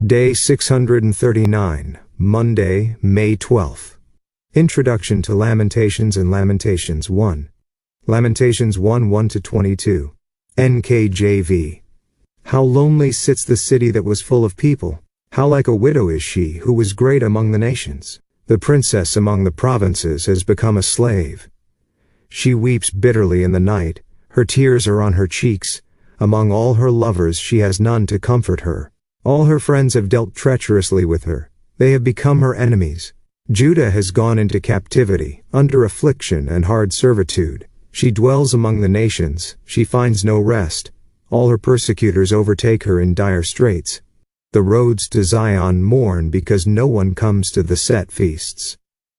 Day 639, Monday, May 12th. Introduction to Lamentations and Lamentations 1. Lamentations 1:1-22. NKJV. How lonely sits the city that was full of people! How like a widow is she who was great among the nations! The princess among the provinces has become a slave. She weeps bitterly in the night, her tears are on her cheeks. Among all her lovers she has none to comfort her. All her friends have dealt treacherously with her. They have become her enemies. Judah has gone into captivity, under affliction and hard servitude. She dwells among the nations, she finds no rest. All her persecutors overtake her in dire straits. The roads to Zion mourn because no one comes to the set feasts.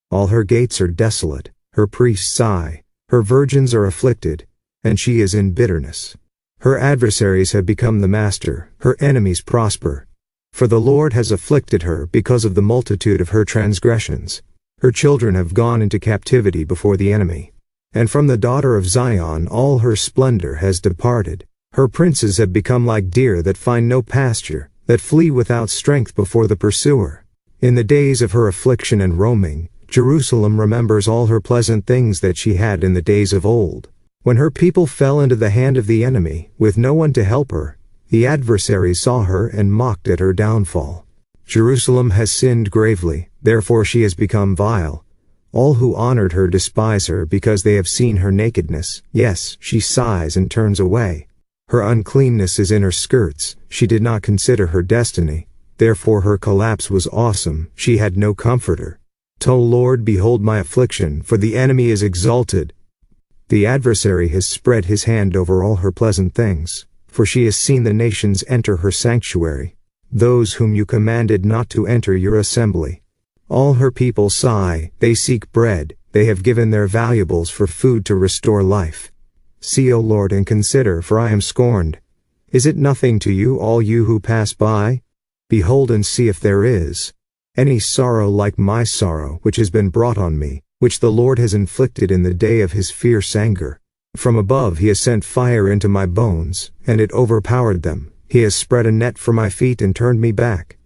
All her gates are desolate, her priests sigh, her virgins are afflicted, and she is in bitterness. Her adversaries have become the master, her enemies prosper. For the Lord has afflicted her because of the multitude of her transgressions. Her children have gone into captivity before the enemy. And from the daughter of Zion all her splendor has departed. Her princes have become like deer that find no pasture, that flee without strength before the pursuer. In the days of her affliction and roaming, Jerusalem remembers all her pleasant things that she had in the days of old. When her people fell into the hand of the enemy, with no one to help her, the adversaries saw her and mocked at her downfall. Jerusalem has sinned gravely, therefore she has become vile. All who honored her despise her because they have seen her nakedness. Yes, she sighs and turns away. Her uncleanness is in her skirts, she did not consider her destiny. Therefore her collapse was awesome, she had no comforter. O Lord, behold my affliction, for the enemy is exalted. The adversary has spread his hand over all her pleasant things, for she has seen the nations enter her sanctuary, those whom you commanded not to enter your assembly. All her people sigh, they seek bread, they have given their valuables for food to restore life. See, O Lord, and consider, for I am scorned. Is it nothing to you, all you who pass by? Behold and see if there is any sorrow like my sorrow which has been brought on me, which the Lord has inflicted in the day of his fierce anger. From above he has sent fire into my bones, and it overpowered them. He has spread a net for my feet and turned me back.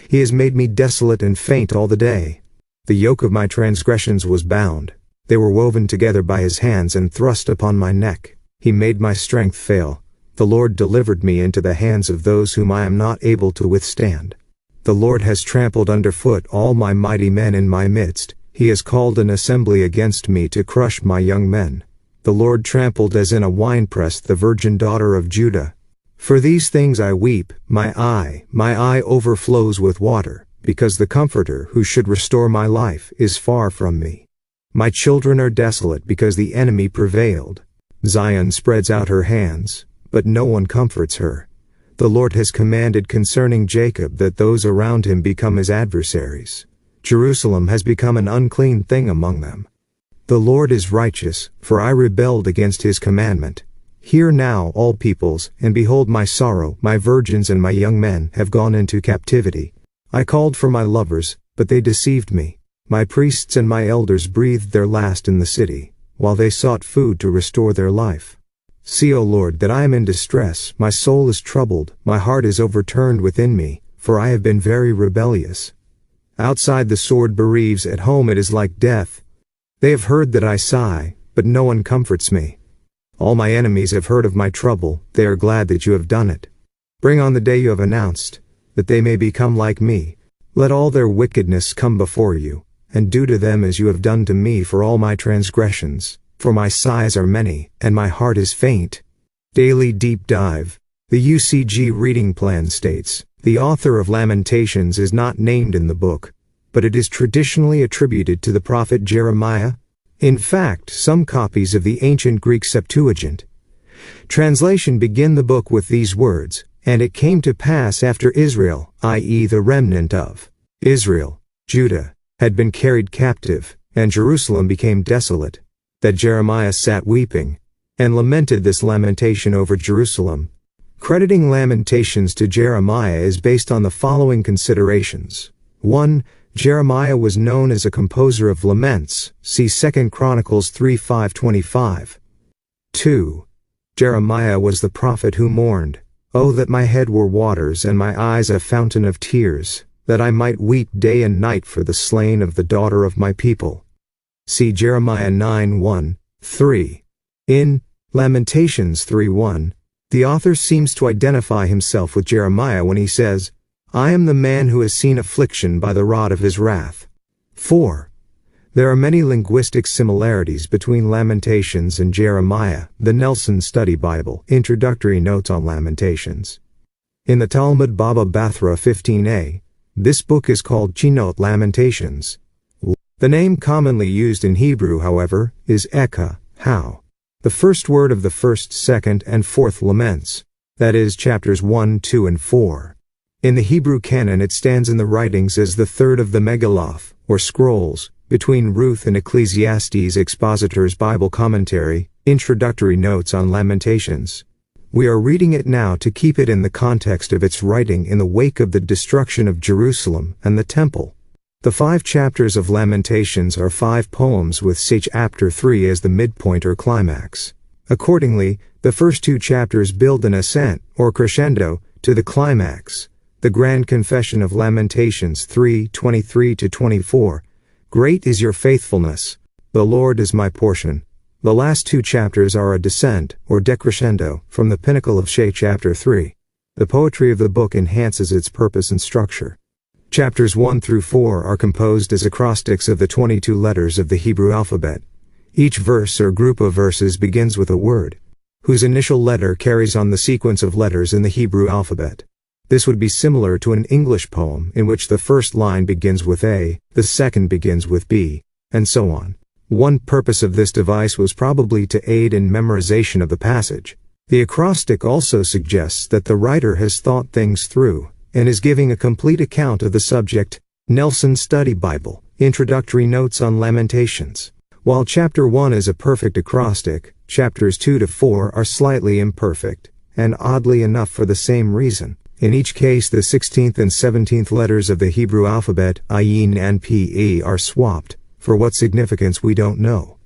He has made me desolate and faint all the day. The yoke of my transgressions was bound. They were woven together by his hands and thrust upon my neck. He made my strength fail. The Lord delivered me into the hands of those whom I am not able to withstand. The Lord has trampled underfoot all my mighty men in my midst. He has called an assembly against me to crush my young men. The Lord trampled as in a winepress the virgin daughter of Judah. For these things I weep, my eye overflows with water, because the Comforter who should restore my life is far from me. My children are desolate because the enemy prevailed. Zion spreads out her hands, but no one comforts her. The Lord has commanded concerning Jacob that those around him become his adversaries. Jerusalem has become an unclean thing among them. The Lord is righteous, for I rebelled against his commandment. Hear now, all peoples, and behold my sorrow. My virgins and my young men have gone into captivity. I called for my lovers, but they deceived me. My priests and my elders breathed their last in the city, while they sought food to restore their life. See, O Lord, that I am in distress. My soul is troubled, my heart is overturned within me, for I have been very rebellious. Outside the sword bereaves, at home it is like death. They have heard that I sigh, but no one comforts me. All my enemies have heard of my trouble, they are glad that you have done it. Bring on the day you have announced, that they may become like me. Let all their wickedness come before you, and do to them as you have done to me for all my transgressions, for my sighs are many, and my heart is faint. Daily Deep Dive. The UCG reading plan states, the author of Lamentations is not named in the book, but it is traditionally attributed to the prophet Jeremiah. In fact, some copies of the ancient Greek Septuagint translation begin the book with these words, "And it came to pass after Israel, i.e. the remnant of Israel, Judah, had been carried captive, and Jerusalem became desolate, that Jeremiah sat weeping, and lamented this lamentation over Jerusalem." Crediting Lamentations to Jeremiah is based on the following considerations. 1. Jeremiah was known as a composer of laments, see 2 Chronicles 3:5-25. 2. Jeremiah was the prophet who mourned. Oh, that my head were waters and my eyes a fountain of tears, that I might weep day and night for the slain of the daughter of my people. See Jeremiah 9:1-3. In Lamentations 3:1, the author seems to identify himself with Jeremiah when he says, I am the man who has seen affliction by the rod of his wrath. 4. There are many linguistic similarities between Lamentations and Jeremiah, the Nelson Study Bible, Introductory Notes on Lamentations. In the Talmud Baba Bathra 15a, this book is called Chinot Lamentations. The name commonly used in Hebrew, however, is Eka, how. The first word of the first, second, and fourth laments, that is, chapters 1, 2, and 4. In the Hebrew canon it stands in the writings as the third of the Megilloth, or scrolls, between Ruth and Ecclesiastes Expositor's Bible Commentary, Introductory Notes on Lamentations. We are reading it now to keep it in the context of its writing in the wake of the destruction of Jerusalem and the Temple. The 5 chapters of Lamentations are 5 poems with chapter 3 as the midpoint or climax. Accordingly, the first 2 chapters build an ascent, or crescendo, to the climax, the grand confession of Lamentations 3:23-24. Great is your faithfulness. The Lord is my portion. The last 2 chapters are a descent, or decrescendo, from the pinnacle of chapter 3. The poetry of the book enhances its purpose and structure. Chapters 1-4 are composed as acrostics of the 22 letters of the Hebrew alphabet. Each verse or group of verses begins with a word, whose initial letter carries on the sequence of letters in the Hebrew alphabet. This would be similar to an English poem in which the first line begins with A, the second begins with B, and so on. One purpose of this device was probably to aid in memorization of the passage. The acrostic also suggests that the writer has thought things through and is giving a complete account of the subject. Nelson Study Bible, Introductory Notes on Lamentations. While chapter 1 is a perfect acrostic, chapters 2-4 are slightly imperfect, and oddly enough for the same reason. In each case, the 16th and 17th letters of the Hebrew alphabet, ayin and pe, are swapped, for what significance we don't know.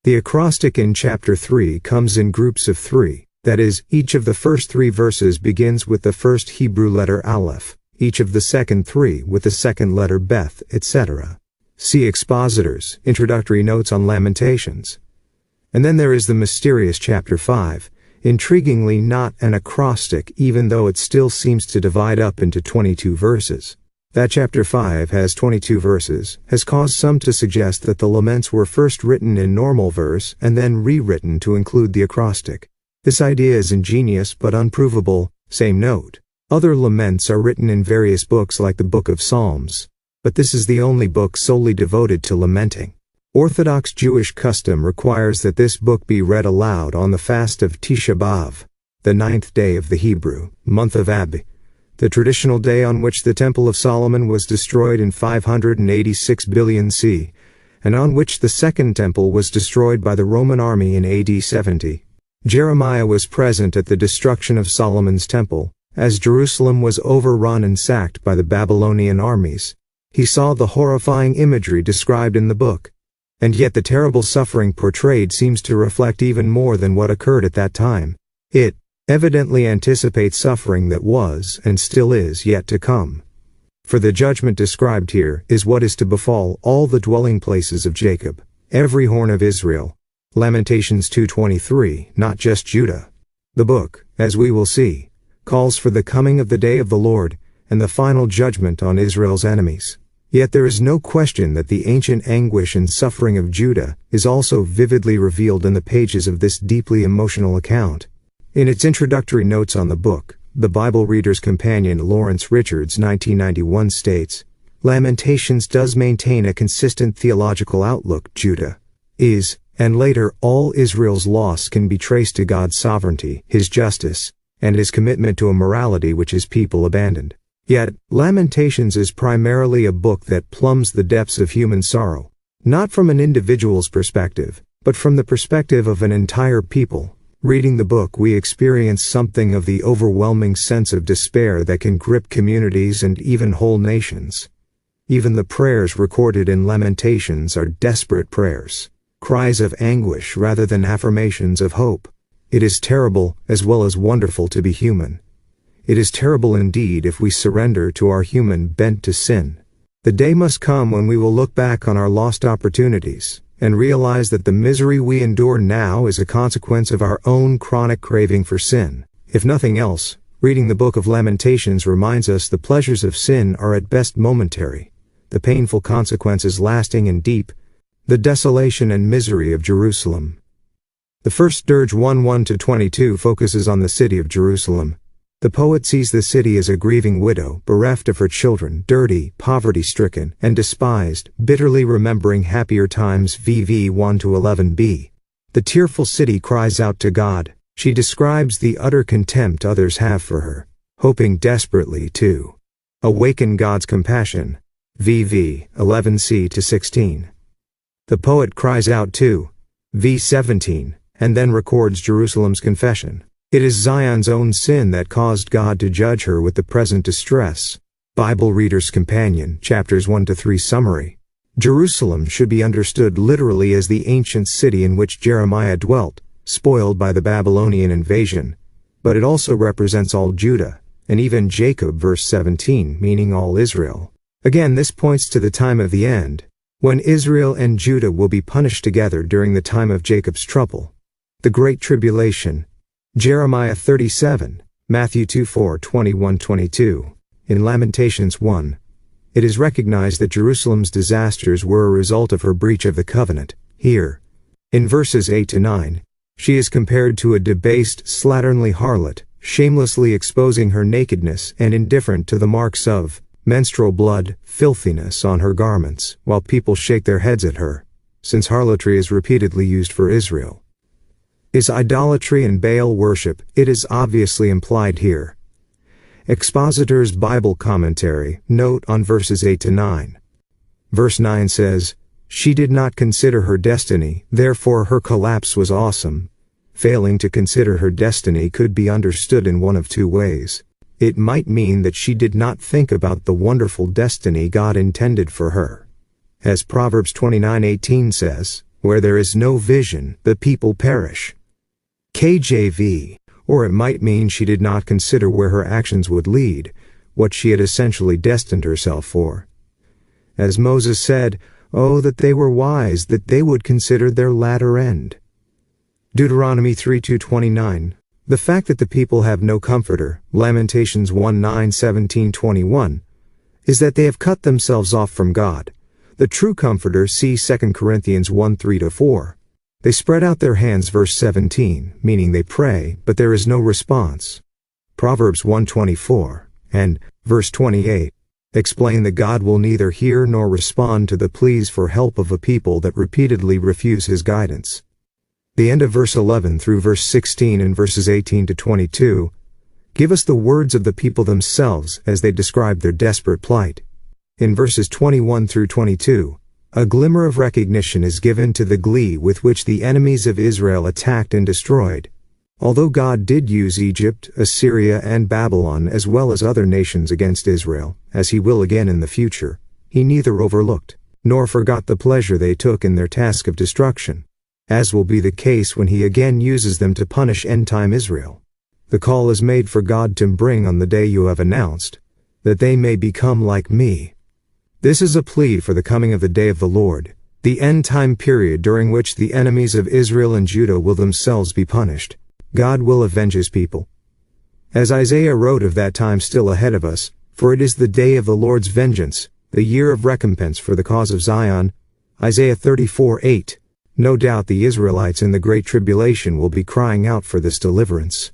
The acrostic in chapter 3 comes in groups of 3, that is, each of the first 3 verses begins with the first Hebrew letter aleph, each of the second 3 with the second letter beth, etc. See Expositors, Introductory Notes on Lamentations. And then there is the mysterious chapter 5, intriguingly not an acrostic even though it still seems to divide up into 22 verses. That chapter 5 has 22 verses has caused some to suggest that the laments were first written in normal verse and then rewritten to include the acrostic. This idea is ingenious but unprovable. Same note. Other laments are written in various books like the Book of Psalms, but this is the only book solely devoted to lamenting. Orthodox Jewish custom requires that this book be read aloud on the fast of Tisha B'Av, the 9th day of the Hebrew month of Ab, the traditional day on which the Temple of Solomon was destroyed in 586 billion C, and on which the Second Temple was destroyed by the Roman army in AD 70. Jeremiah was present at the destruction of Solomon's temple, as Jerusalem was overrun and sacked by the Babylonian armies. He saw the horrifying imagery described in the book. And yet the terrible suffering portrayed seems to reflect even more than what occurred at that time. It evidently anticipates suffering that was, and still is, yet to come. For the judgment described here is what is to befall all the dwelling places of Jacob, every horn of Israel. Lamentations 2:23, not just Judah. The book, as we will see, calls for the coming of the day of the Lord, and the final judgment on Israel's enemies. Yet there is no question that the ancient anguish and suffering of Judah is also vividly revealed in the pages of this deeply emotional account. In its introductory notes on the book, the Bible Reader's Companion Lawrence Richards 1991 states, Lamentations does maintain a consistent theological outlook. Judah is, and later all Israel's loss can be traced to God's sovereignty, His justice, and His commitment to a morality which His people abandoned. Yet, Lamentations is primarily a book that plumbs the depths of human sorrow, not from an individual's perspective, but from the perspective of an entire people. Reading the book, we experience something of the overwhelming sense of despair that can grip communities and even whole nations. Even the prayers recorded in Lamentations are desperate prayers, cries of anguish rather than affirmations of hope. It is terrible as well as wonderful to be human. It is terrible indeed if we surrender to our human bent to sin. The day must come when we will look back on our lost opportunities and realize that the misery we endure now is a consequence of our own chronic craving for sin. If nothing else, reading the book of Lamentations reminds us the pleasures of sin are at best momentary, the painful consequences lasting and deep, the desolation and misery of Jerusalem. The first dirge 1:1-22 focuses on the city of Jerusalem. The poet sees the city as a grieving widow, bereft of her children, dirty, poverty-stricken, and despised, bitterly remembering happier times. VV 1-11b. The tearful city cries out to God. She describes the utter contempt others have for her, hoping desperately to awaken God's compassion. VV 11c-16. The poet cries out too. V 17, and then records Jerusalem's confession. It is Zion's own sin that caused God to judge her with the present distress. Bible Reader's Companion, chapters 1-3 summary. Jerusalem should be understood literally as the ancient city in which Jeremiah dwelt, spoiled by the Babylonian invasion. But it also represents all Judah, and even Jacob, verse 17, meaning all Israel. Again, this points to the time of the end, when Israel and Judah will be punished together during the time of Jacob's trouble. The Great Tribulation. Jeremiah 37, Matthew 2:4-21-22. In Lamentations 1, it is recognized that Jerusalem's disasters were a result of her breach of the covenant. Here, in verses 8-9, she is compared to a debased, slatternly harlot, shamelessly exposing her nakedness and indifferent to the marks of menstrual blood, filthiness on her garments, while people shake their heads at her, since harlotry is repeatedly used for Israel. Is idolatry and Baal worship? It is obviously implied here. Expositor's Bible Commentary, note on verses 8-9. Verse 9 says, "She did not consider her destiny, therefore her collapse was awesome." Failing to consider her destiny could be understood in one of two ways. It might mean that she did not think about the wonderful destiny God intended for her. As Proverbs 29:18 says, "Where there is no vision, the people perish." KJV. Or it might mean she did not consider where her actions would lead, what she had essentially destined herself for. As Moses said, "Oh, that they were wise, that they would consider their latter end." Deuteronomy 3:2-29. The fact that the people have no comforter, Lamentations 1:9-17-21, is that they have cut themselves off from God. The true comforter, see 2 Corinthians 1:3-4. They spread out their hands, verse 17, meaning they pray, but there is no response. Proverbs 1:24 and verse 28 explain that God will neither hear nor respond to the pleas for help of a people that repeatedly refuse His guidance. The end of verse 11 through verse 16 and verses 18-22 give us the words of the people themselves as they describe their desperate plight. In verses 21-22, a glimmer of recognition is given to the glee with which the enemies of Israel attacked and destroyed. Although God did use Egypt, Assyria, and Babylon as well as other nations against Israel, as He will again in the future, He neither overlooked nor forgot the pleasure they took in their task of destruction, as will be the case when He again uses them to punish end-time Israel. The call is made for God to bring on the day you have announced, that they may become like me. This is a plea for the coming of the day of the Lord, the end-time period during which the enemies of Israel and Judah will themselves be punished. God will avenge His people. As Isaiah wrote of that time still ahead of us, "For it is the day of the Lord's vengeance, the year of recompense for the cause of Zion." Isaiah 34:8. No doubt the Israelites in the Great Tribulation will be crying out for this deliverance.